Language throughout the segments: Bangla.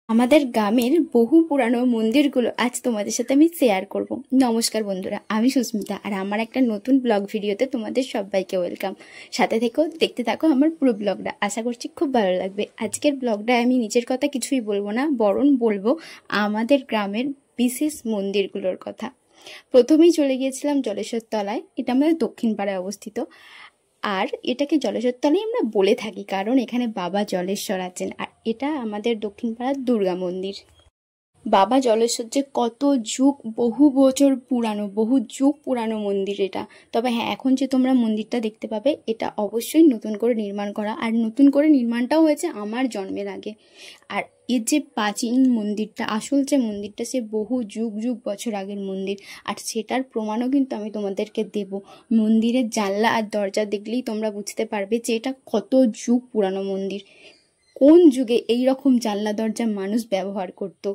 আমাদের গ্রামের বহু পুরানো মন্দিরগুলো আজ তোমাদের সাথে আমি শেয়ার করব। নমস্কার বন্ধুরা, আমি সুস্মিতা আর আমার একটা নতুন ব্লগ ভিডিওতে তোমাদের সবাইকে ওয়েলকাম। সাথে থেকো, দেখতে থাকো আমার পুরো ব্লগটা, আশা করছি খুব ভালো লাগবে। আজকের ব্লগটায় আমি নিজের কথা কিছুই বলবো না, বরং বলবো আমাদের গ্রামের বিশেষ মন্দিরগুলোর কথা। প্রথমেই চলে গিয়েছিলাম জলেশ্বর তলায়, এটা আমাদের দক্ষিণ পাড়ায় অবস্থিত। আর এটাকে জলেশ্বর তলাই আমরা বলে থাকি কারণ এখানে বাবা জলেশ্বর আছেন। আর এটা আমাদের দক্ষিণ পাড়ার দুর্গা মন্দির। বাবা জলেশ্বর যে কত যুগ, বহু বছর পুরানো, বহু যুগ পুরানো মন্দির এটা। তবে হ্যাঁ, এখন যে তোমরা মন্দিরটা দেখতে পাবে এটা অবশ্যই নতুন করে নির্মাণ করা, আর নতুন করে নির্মাণটাও হয়েছে আমার জন্মের আগে। আর এর যে প্রাচীন মন্দিরটা, আসল যে মন্দিরটা, সে বহু যুগ যুগ বছর আগের মন্দির। আর সেটার প্রমাণও কিন্তু আমি তোমাদেরকে দেব। মন্দিরের জানলা আর দরজা দেখলেই তোমরা বুঝতে পারবে যে এটা কত যুগ পুরানো মন্দির। কোন যুগে এই রকম জানলা দরজা মানুষ ব্যবহার করতো।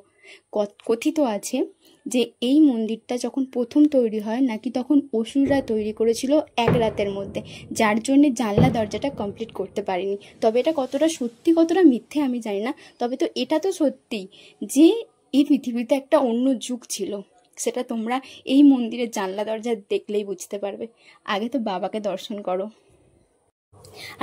কথিত আছে যে এই মন্দিরটা যখন প্রথম তৈরি হয় নাকি তখন অসুররা তৈরি করেছিল এক রাতের মধ্যে, যার জন্য জানলা দরজাটা কমপ্লিট করতে পারেনি। তবে এটা কতটা সত্যি কতটা মিথ্যে আমি জানি না, তবে তো এটা তো সত্যি যে এই পৃথিবীতে একটা অন্য যুগ ছিল। সেটা তোমরা এই মন্দিরের জানলা দরজা দেখলেই বুঝতে পারবে। আগে তো বাবাকে দর্শন করো।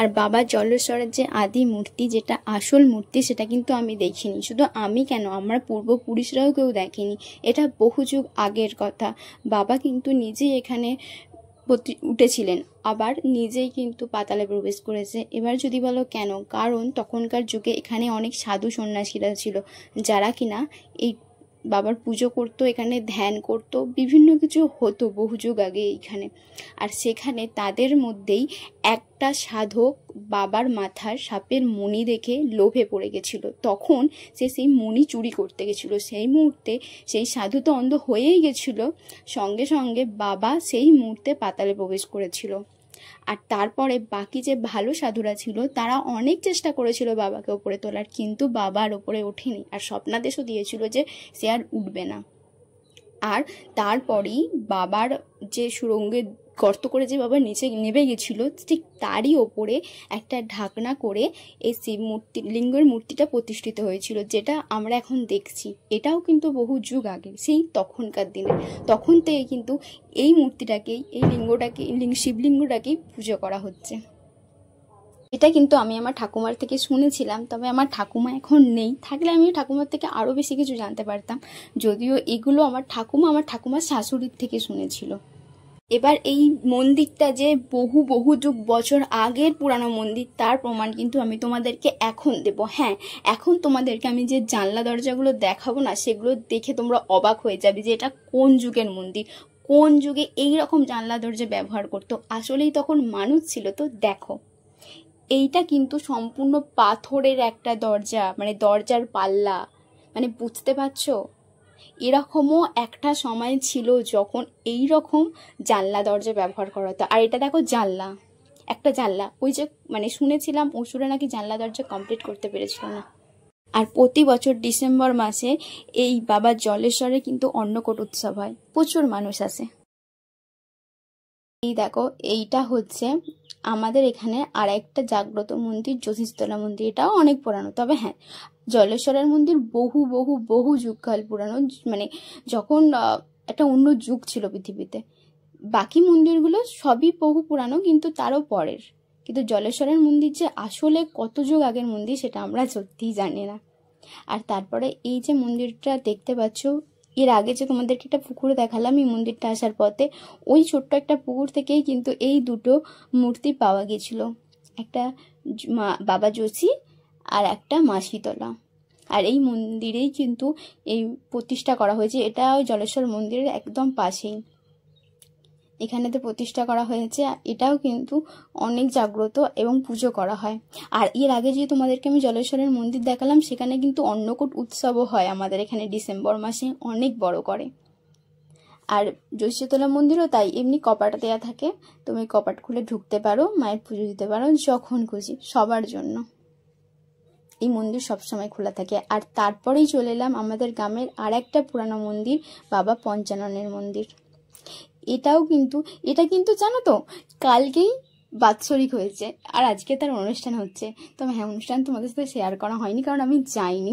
আর বাবা জলেশ্বরের যে আদি মূর্তি, যেটা আসল মূর্তি, সেটা কিন্তু আমি দেখিনি। শুধু আমি কেন, আমার পূর্বপুরুষরাও কেউ দেখেনি। এটা বহু যুগ আগের কথা। বাবা কিন্তু নিজেই এখানে উঠেছিলেন, আবার নিজেই কিন্তু পাতালে প্রবেশ করেছে। এবার যদি বলো কেন, কারণ তখনকার যুগে এখানে অনেক সাধু সন্ন্যাসীরা ছিল যারা কিনা এই বাবার পুজো করতো, এখানে ধ্যান করতো, বিভিন্ন কিছু হতো বহু যুগ আগে এইখানে। আর সেখানে তাদের মধ্যেই একটা সাধক বাবার মাথার সাপের মণি দেখে লোভে পড়ে গেছিল। তখন সে সেই মণি চুরি করতে গেছিল। সেই মুহূর্তে সেই সাধু তো অন্ধ হয়েই গেছিল, সঙ্গে সঙ্গে বাবা সেই মুহূর্তে পাতালে প্রবেশ করেছিল। আর তারপরে বাকি যে ভালো সাধুরা ছিল তারা অনেক চেষ্টা করেছিল বাবাকে ওপরে তোলার, কিন্তু বাবার ওপরে ওঠেনি। আর স্বপ্নাদেশও দিয়েছিল যে সে আর উঠবে না। আর তারপরেই বাবার যে সুড়ঙ্গে গর্ত করে যে বাবা নিচে নেমে গেছিল, ঠিক তারই ওপরে একটা ঢাকনা করে এই শিব মূর্তি, লিঙ্গের মূর্তিটা প্রতিষ্ঠিত হয়েছিল, যেটা আমরা এখন দেখছি। এটাও কিন্তু বহু যুগ আগে, সেই তখনকার দিনে। তখন থেকে কিন্তু এই মূর্তিটাকেই, এই লিঙ্গটাকে, শিবলিঙ্গটাকেই পুজো করা হচ্ছে। এটা কিন্তু আমি আমার ঠাকুমার থেকে শুনেছিলাম, তবে আমার ঠাকুমা এখন নেই, থাকলে আমি ঠাকুমার থেকে আরও বেশি কিছু জানতে পারতাম। যদিও এগুলো আমার ঠাকুমার শাশুড়ির থেকে শুনেছিল। এবার এই মন্দিরটা যে বহু বহু যুগ বছর আগের পুরানো মন্দির, তার প্রমাণ কিন্তু আমি তোমাদেরকে এখন দেব। হ্যাঁ, এখন তোমাদেরকে আমি যে জানলা দরজাগুলো দেখাবো না, সেগুলো দেখে তোমরা অবাক হয়ে যাবে যে এটা কোন যুগের মন্দির, কোন যুগে এই রকম জানলা দরজা ব্যবহার করতো। আসলেই তখন মানুষ ছিল। তো দেখো, এইটা কিন্তু সম্পূর্ণ পাথরের একটা দরজা, মানে দরজার পাল্লা, মানে বুঝতে পারছো? এরকমও একটা সময় ছিল যখন এই রকম জানলা দরজা ব্যবহার করা হতো। আর এটা দেখো, জানলা, একটা জানলা, ওই যে মানে শুনেছিলাম অসুরে নাকি জানলা দরজা কমপ্লিট করতে পেরেছিল না। আর প্রতি বছর ডিসেম্বর মাসে এই বাবা জলেশ্বরে কিন্তু অন্নকূট উৎসব হয়, প্রচুর মানুষ আসে। এই দেখো, এইটা হচ্ছে আমাদের এখানে আর একটা জাগ্রত মন্দির, জ্যোতিষতলা মন্দির। এটাও অনেক পুরানো। তবে হ্যাঁ, জলেশ্বরের মন্দির বহু বহু বহু যুগকাল পুরানো, মানে যখন একটা অন্য যুগ ছিল পৃথিবীতে। বাকি মন্দিরগুলো সবই বহু পুরানো, কিন্তু তারও পরের। কিন্তু জলেশ্বরের মন্দির যে আসলে কত যুগ আগের মন্দির সেটা আমরা সত্যিই জানি না। আর তারপরে এই যে মন্দিরটা দেখতে পাচ্ছ, এর আগে যে তোমাদেরকে একটা পুকুর দেখালাম এই মন্দিরটা আসার পথে, ওই ছোট্ট একটা পুকুর থেকেই কিন্তু এই দুটো মূর্তি পাওয়া গেছিল, একটা বাবা যোশী আর একটা মা শীতলা। আর এই মন্দিরেই কিন্তু এই প্রতিষ্ঠা করা হয়েছে। এটা ওই জলেশ্বর মন্দিরের একদম পাশেই এখানেতে প্রতিষ্ঠা করা হয়েছে। এটাও কিন্তু অনেক জাগ্রত এবং পুজো করা হয়। আর এর আগে যে তোমাদেরকে আমি জলেশ্বরের মন্দির দেখালাম, সেখানে কিন্তু অন্নকূট উৎসবও হয় আমাদের এখানে ডিসেম্বর মাসে, অনেক বড় করে। আর জ্যোতিষতলা মন্দিরও তাই, এমনি কপাট দেওয়া থাকে, তুমি কপাট খুলে ঢুকতে পারো, মায়ের পুজো দিতে পারো যখন খুশি, সবার জন্য এই মন্দির সবসময় খোলা থাকে। আর তারপরেই চলে এলাম আমাদের গ্রামের আর একটা পুরানো মন্দির, বাবা পঞ্চাননের মন্দির। এটা কিন্তু জানো তো, কালকেই বাৎসরিক হয়েছে, আর আজকে তার অনুষ্ঠান হচ্ছে। তবে হ্যাঁ, অনুষ্ঠান তোমাদের সাথে শেয়ার করা হয়নি, কারণ আমি যাইনি,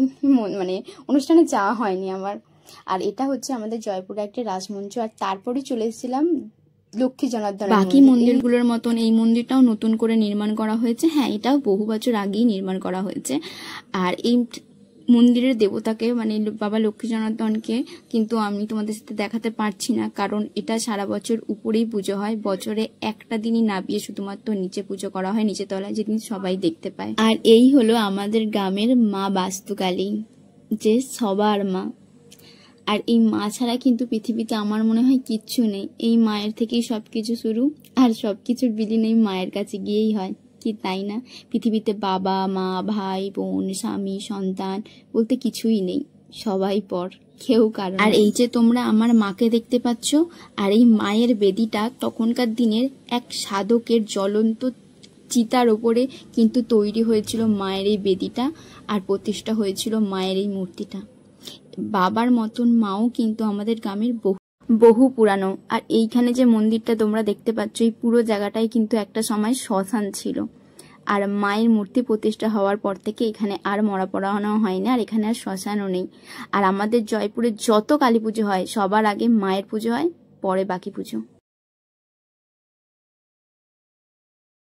মানে অনুষ্ঠানে যাওয়া হয়নি আমার। আর এটা হচ্ছে আমাদের জয়পুরে একটা রাজমঞ্চ, আর তারপরে চলে এসেছিলাম লক্ষ্মী জনার্দন। বাকি মন্দিরগুলোর মতন এই মন্দিরটাও নতুন করে নির্মাণ করা হয়েছে। হ্যাঁ, এটাও বহু বছর আগেই নির্মাণ করা হয়েছে। আর এই মন্দিরের দেবতাকে মানে বাবা লক্ষ্মী জনার্দনকে কিন্তু আমি তোমাদের সাথে দেখাতে পারছি না, কারণ এটা সারা বছর উপরেই পুজো হয়, বছরে একটা দিনই নাবিয়ে শুধুমাত্র নিচে পুজো করা হয়, নিচে তলায়, যেদিন সবাই দেখতে পায়। আর এই হলো আমাদের গ্রামের মা বাস্তুকালী, যে সবার মা। আর এই মা ছাড়া কিন্তু পৃথিবীতে আমার মনে হয় কিচ্ছু নেই। এই মায়ের থেকেই সবকিছু শুরু, আর সবকিছুর বিলীন এই মায়ের কাছে গিয়েই হয়, কি তাই না? পৃথিবীতে বাবা মা ভাই বোন স্বামী সন্তান বলতে কিছুই নেই, সবাই পর, কেউ কারণ। আর এই যে তোমরা আমার মাকে দেখতে পাচ্ছ, আর এই মায়ের বেদিটা তখনকার দিনের এক সাধকের জ্বলন্ত চিতার ওপরে কিন্তু তৈরি হয়েছিল মায়ের এই বেদিটা, আর প্রতিষ্ঠা হয়েছিল মায়ের এই মূর্তিটা। বাবার মতন মাও কিন্তু আমাদের গ্রামের বহু পুরানো। আর এইখানে যে মন্দিরটা তোমরা দেখতে পাচ্ছ, এই পুরো জায়গাটাই কিন্তু একটা সময় শ্মশান ছিল। আর মায়ের মূর্তি প্রতিষ্ঠা হওয়ার পর থেকে এখানে আর মরা পড়ানো হয় না, আর এখানে আর শ্মশানও নেই। আর আমাদের জয়পুরে যত কালী পুজো হয় সবার আগে মায়ের পুজো হয়, পরে বাকি পুজো।